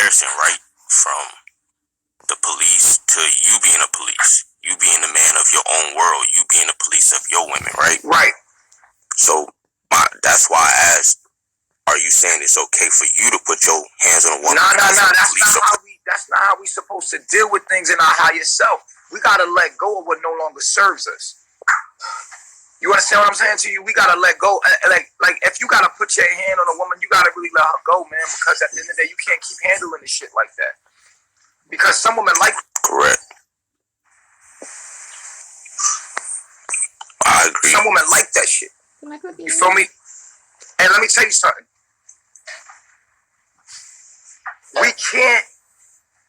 comparison, right? From the police to you being a police, you being the man of your own world, you being the police of your women, right? Right. So that's why I asked, are you saying it's okay for you to put your hands on a woman? No. That's not how we supposed to deal with things in our higher self. We gotta let go of what no longer serves us. You understand what I'm saying to you? We gotta let go. Like if you gotta put your hand on a woman, you gotta really let her go, man. Because at the end of the day, you can't keep handling this shit like that. Because some women like. Correct. I agree. Some women like that shit. You feel me? And let me tell you something.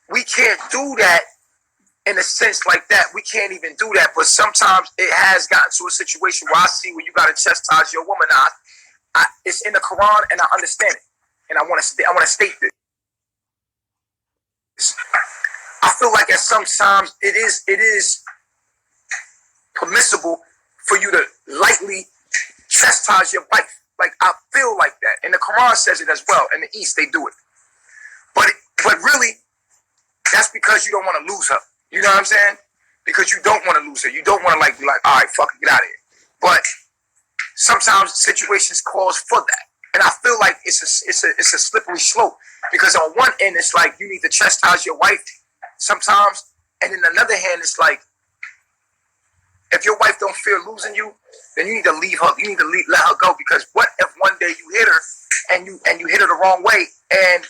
We can't do that in a sense like that. We can't even do that. But sometimes it has gotten to a situation where I see where you got to chastise your woman. It's in the Quran, and I understand it. And I want to state this. I feel like at sometimes it is permissible for you to lightly chastise your wife. Like, I feel like that. And the Quran says it as well. In the East, they do it. But really, that's because you don't want to lose her. You know what I'm saying? Because you don't want to lose her. You don't want to be like, all right, fuck it, get out of here. But sometimes situations calls for that. And I feel like it's a slippery slope. Because on one end, it's like you need to chastise your wife sometimes. And in another hand, it's like, if your wife don't fear losing you, then you need to leave her. You need to let her go. Because what if one day you hit her and you hit her the wrong way and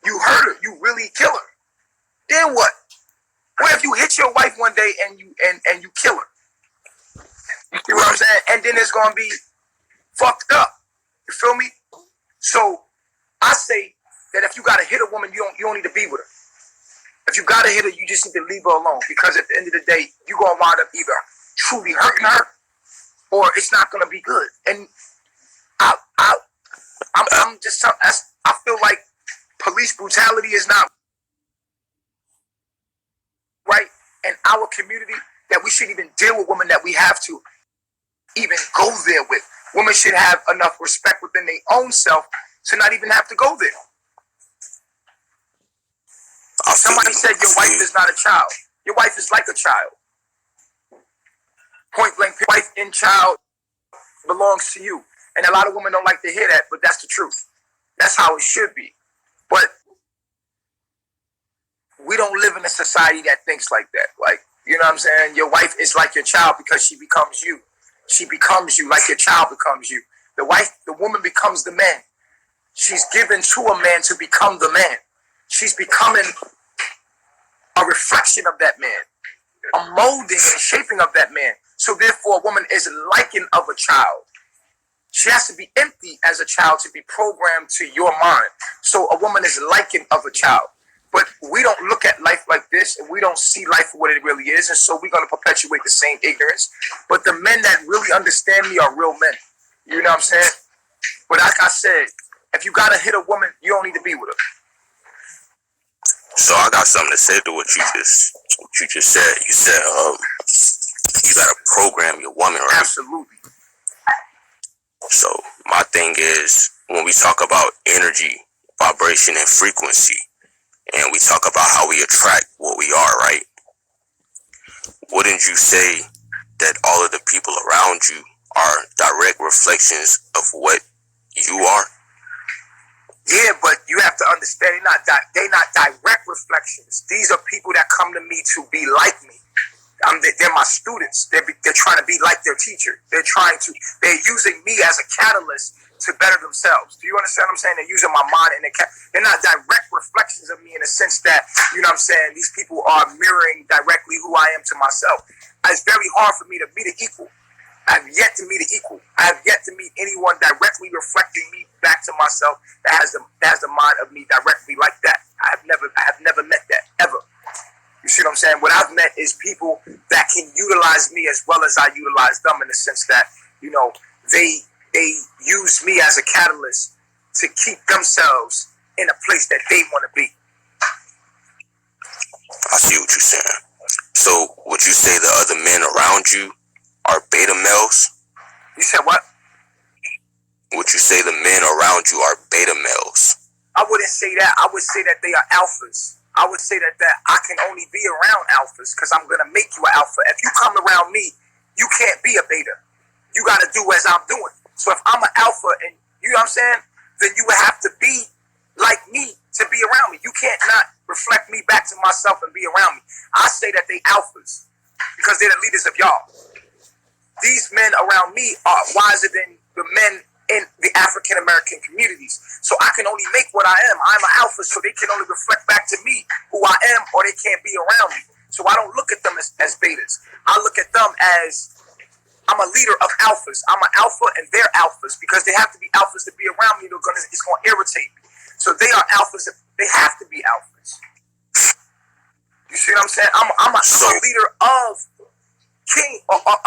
you hurt her, you really kill her? Then what? What if you hit your wife one day and you kill her? You see what I'm saying? And then it's gonna be fucked up. You feel me? So I say that if you gotta hit a woman, you don't need to be with her. If you gotta hit her, you just need to leave her alone. Because at the end of the day, you're gonna wind up either truly hurting her or it's not gonna be good. And I'm just, I feel like police brutality is not right in our community, that we shouldn't even deal with women that we have to even go there with. Women should have enough respect within their own self to not even have to go there. Somebody said your wife is not a child. Your wife is like a child. Point blank, wife and child belongs to you. And a lot of women don't like to hear that, but that's the truth. That's how it should be. But we don't live in a society that thinks like that. Like, you know what I'm saying? Your wife is like your child because she becomes you. She becomes you like your child becomes you. The woman becomes the man. She's given to a man to become the man. She's becoming a reflection of that man, a molding and shaping of that man. So therefore, a woman is likened of a child. She has to be empty as a child to be programmed to your mind. So a woman is likened of a child. But we don't look at life like this, and we don't see life for what it really is, and so we're going to perpetuate the same ignorance. But the men that really understand me are real men. You know what I'm saying? But like I said, if you got to hit a woman, you don't need to be with her. So I got something to say to what you just said. You said you got to program your woman, right? Absolutely. So my thing is, when we talk about energy, vibration, and frequency, and we talk about how we attract what we are, right? Wouldn't you say that all of the people around you are direct reflections of what you are? Yeah, but you have to understand, they're not direct reflections. These are people that come to me to be like me. They're my students. They're trying to be like their teacher. They're using me as a catalyst to better themselves. Do you understand what I'm saying? They're using my mind, and they're not direct reflections of me in the sense that, you know what I'm saying, these people are mirroring directly who I am to myself. It's very hard for me to meet an equal. I have yet to meet an equal. I have yet to meet anyone directly reflecting me back to myself that has the mind of me directly like that. I have never met that, ever. You see what I'm saying? What I've met is people that can utilize me as well as I utilize them, in the sense that, you know, they use me as a catalyst to keep themselves in a place that they want to be. I see what you're saying. So would you say the other men around you are beta males? You said what? Would you say the men around you are beta males? I wouldn't say that. I would say that they are alphas. I would say that I can only be around alphas because I'm gonna make you an alpha. If you come around me, you can't be a beta. You gotta do as I'm doing. So if I'm an alpha and you know what I'm saying, then you would have to be like me to be around me. You can't not reflect me back to myself and be around me. I say that they alphas because they're the leaders of y'all. These men around me are wiser than the men in the African American communities. So I can only make what I am. I'm an alpha, so they can only reflect back to me who I am, or they can't be around me. So I don't look at them as betas. I look at them as I'm a leader of alphas. I'm an alpha and they're alphas because they have to be alphas to be around me. It's going to irritate me. So they are alphas. They have to be alphas. You see what I'm saying? I'm a leader of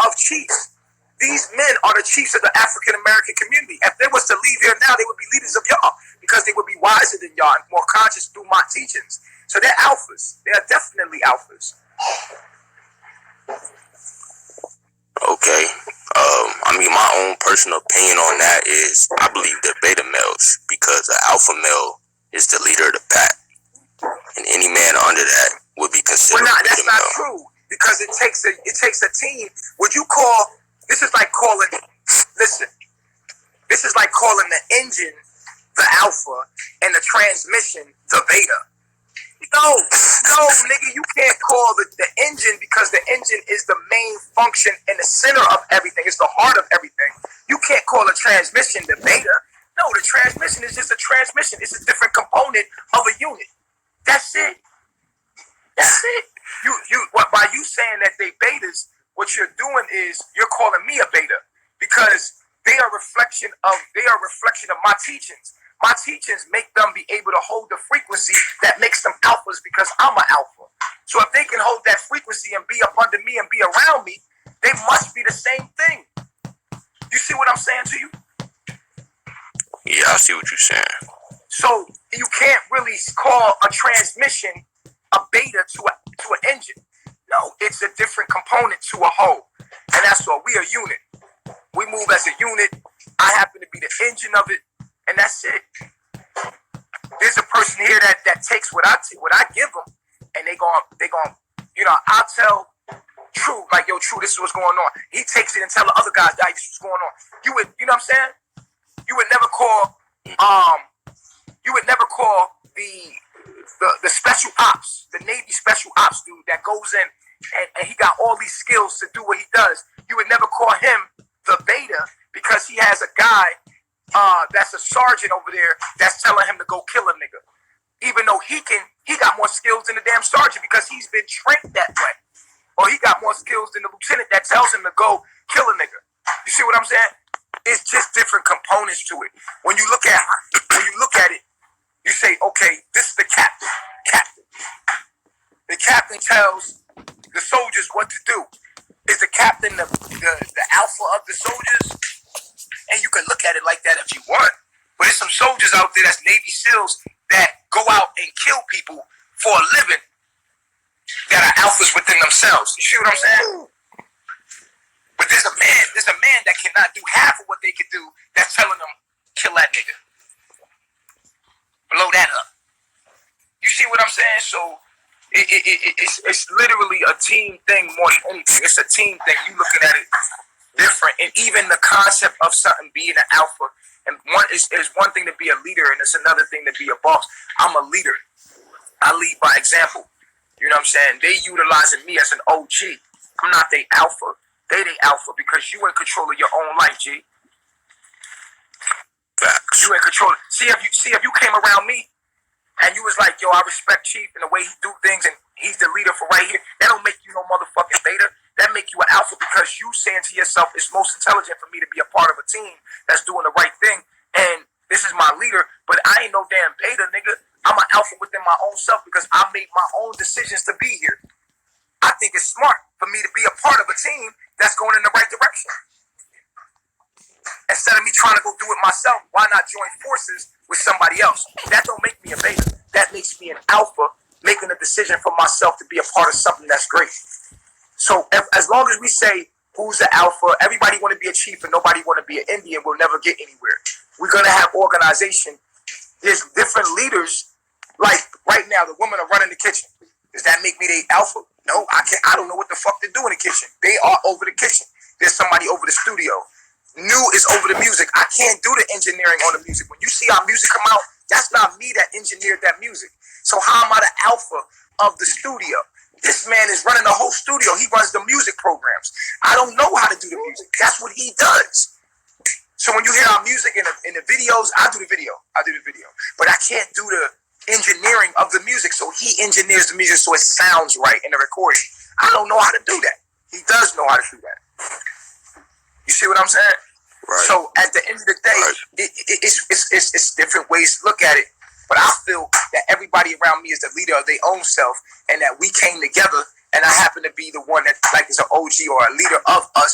of chiefs. These men are the chiefs of the African American community. If they was to leave here now, they would be leaders of y'all because they would be wiser than y'all and more conscious through my teachings. So they're alphas. They are definitely alphas. Okay. I mean, my own personal opinion on that is I believe they're beta males because an alpha male is the leader of the pack, and any man under that would be considered. Well, that's not true because it takes a team. Would you call? This is like calling. Listen, this is like calling the engine the alpha and the transmission the beta. No, nigga, you can't call the engine because the engine is the main function and the center of everything. It's the heart of everything. You can't call a transmission the beta. No, the transmission is just a transmission. It's a different component of a unit. That's it. That's it. By you saying that they betas, what you're doing is you're calling me a beta because they are a reflection of my teachings. My teachings make them be able to hold the frequency that makes them alphas because I'm an alpha. So if they can hold that frequency and be up under me and be around me, they must be the same thing. You see what I'm saying to you? Yeah, I see what you're saying. So you can't really call a transmission a beta to an engine. No, it's a different component to a whole. And that's all. We are a unit. We move as a unit. I happen to be the engine of it, and that's it. There's a person here that takes what I give them, and they gon' I'll tell True, like, yo, True, this is what's going on. He takes it and tell the other guys, this is what's going on. You know what I'm saying? You would never call the special ops, the Navy special ops dude that goes in and he got all these skills to do what he does. You would never call him the beta because he has a guy that's a sergeant over there that's telling him to go kill a nigga. Even though he got more skills than the damn sergeant because he's been trained that way. Or he got more skills than the lieutenant that tells him to go kill a nigga. You see what I'm saying? It's just different components to it. When you look at it, you say, okay, this is the captain. The captain tells the soldiers what to do. Is the captain the alpha of the soldiers? And you can look at it like that if you want. But there's some soldiers out there that's Navy SEALs that go out and kill people for a living that are alphas within themselves. You see what I'm saying? But there's a man that cannot do half of what they could do that's telling them, kill that nigga. Blow that up. You see what I'm saying? So it's literally a team thing more than anything. It's a team thing. You looking at it different. And even the concept of something being an alpha, and it's one thing to be a leader and it's another thing to be a boss. I'm a leader. I lead by example. You know what I'm saying? They utilizing me as an OG. I'm not the alpha. They alpha because you in control of your own life, G. Facts. You in control. See if you came around me and you was like, yo, I respect Chief and the way he do things and he's the leader for right here. That don't make you no motherfucking beta. That make you an alpha because you saying to yourself, it's most intelligent for me to be a part of a team that's doing the right thing. And this is my leader, but I ain't no damn beta, nigga. I'm an alpha within my own self because I made my own decisions to be here. I think it's smart for me to be a part of a team that's going in the right direction. Instead of me trying to go do it myself, why not join forces with somebody else? That don't make me a beta. That makes me an alpha, making a decision for myself to be a part of something that's great. So as long as we say who's the alpha, everybody want to be a chief and nobody want to be an Indian, we'll never get anywhere. We're going to have organization there's different leaders. Like right now, the women are running the kitchen. Does that make me the alpha? No, I can't. I don't know what the fuck to do in the kitchen. They are over the kitchen. There's somebody over the studio. New is over the music. I can't do the engineering on the music. When you see our music come out, that's not me that engineered that music. So how am I the alpha of the studio? This man is running the whole studio. He runs the music programs. I don't know how to do the music. That's what he does. So when you hear our music in the videos, I do the video. But I can't do the engineering of the music. So he engineers the music so it sounds right in the recording. I don't know how to do that. He does know how to do that. You see what I'm saying? Right. So at the end of the day, it's different ways to look at it. But I feel that everybody around me is the leader of their own self, and that we came together, and I happen to be the one that like is an OG or a leader of us.